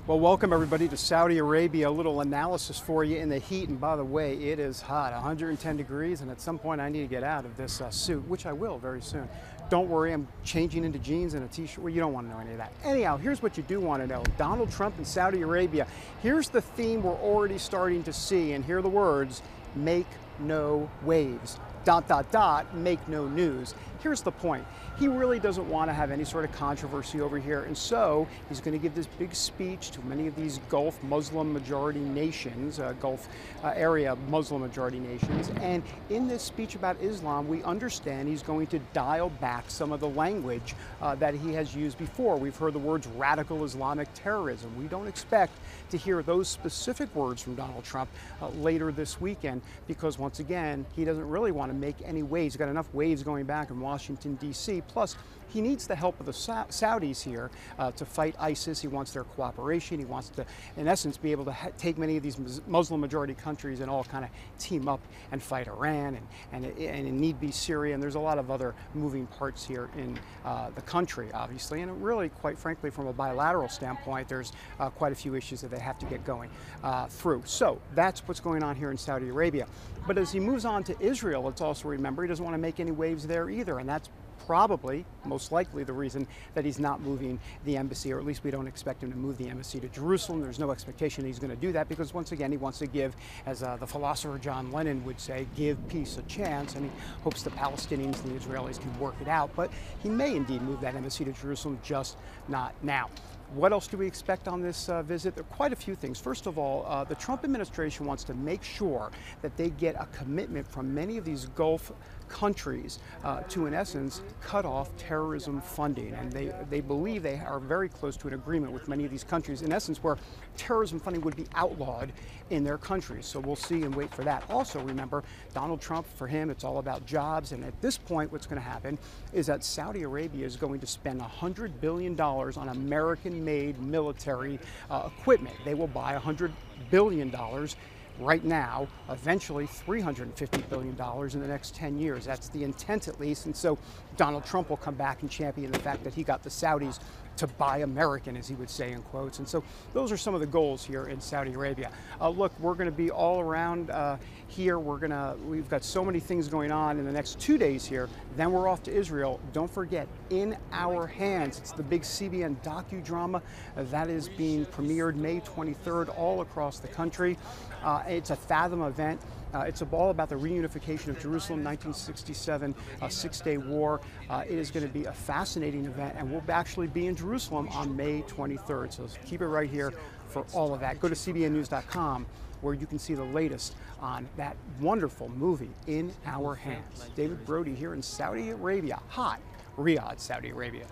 Well, welcome everybody to Saudi Arabia. A little analysis for you in the heat. And by the way, it is hot, 110 degrees. And at some point I need to get out of this suit, which I will very soon. Don't worry, I'm changing into jeans and a t-shirt. Well, you don't want to know any of that. Anyhow, here's what you do want to know. Donald Trump and Saudi Arabia. Here's the theme we're already starting to see. And here are the words: make no waves. ... make no news. Here's the point. He really doesn't want to have any sort of controversy over here, and so he's going to give this big speech to many of these Gulf Muslim majority nations, Gulf area Muslim majority nations, and in this speech about Islam, we understand he's going to dial back some of the language that he has used before. We've heard the words radical Islamic terrorism. We don't expect to hear those specific words from Donald Trump later this weekend, because once again, he doesn't really want to make any waves. He's got enough waves going back in Washington, D.C. Plus, he needs the help of the Saudis here to fight ISIS. He wants their cooperation. He wants to, in essence, be able to take many of these Muslim majority countries and all kind of team up and fight Iran and in need be Syria. And there's a lot of other moving parts here in the country, obviously. And really, quite frankly, from a bilateral standpoint, there's quite a few issues that they have to get going through. So that's what's going on here in Saudi Arabia. But as he moves on to Israel, let's also remember he doesn't want to make any waves there either. And that's probably, most likely, the reason that he's not moving the embassy, or at least we don't expect him to move the embassy to Jerusalem. There's no expectation he's going to do that, because once again, he wants to give, as the philosopher John Lennon would say, give peace a chance, and he hopes the Palestinians and the Israelis can work it out. But he may indeed move that embassy to Jerusalem, just not now. What else do we expect on this visit? There are quite a few things. First of all, the Trump administration wants to make sure that they get a commitment from many of these Gulf countries to, in essence, cut off terrorism funding. And they believe they are very close to an agreement with many of these countries, in essence, where terrorism funding would be outlawed in their countries. So we'll see and wait for that. Also, remember, Donald Trump, for him, it's all about jobs. And at this point, what's going to happen is that Saudi Arabia is going to spend $100 billion on American-made military equipment. They will buy $100 billion right now, eventually $350 billion in the next 10 years. That's the intent, at least. And so Donald Trump will come back and champion the fact that he got the Saudis to buy American, as he would say in quotes. And so those are some of the goals here in Saudi Arabia. Look, we're going to be all around here. We've got so many things going on in the next 2 days here. Then we're off to Israel. Don't forget, In Our Hands. It's the big CBN docudrama that is being premiered May 23rd all across the country. It's a Fathom event. It's all about the reunification of Jerusalem, 1967, Six-Day War. It is going to be a fascinating event, and we'll actually be in Jerusalem on May 23rd. So keep it right here for all of that. Go to cbnnews.com, where you can see the latest on that wonderful movie, In Our Hands. David Brody here in Saudi Arabia, hot Riyadh, Saudi Arabia.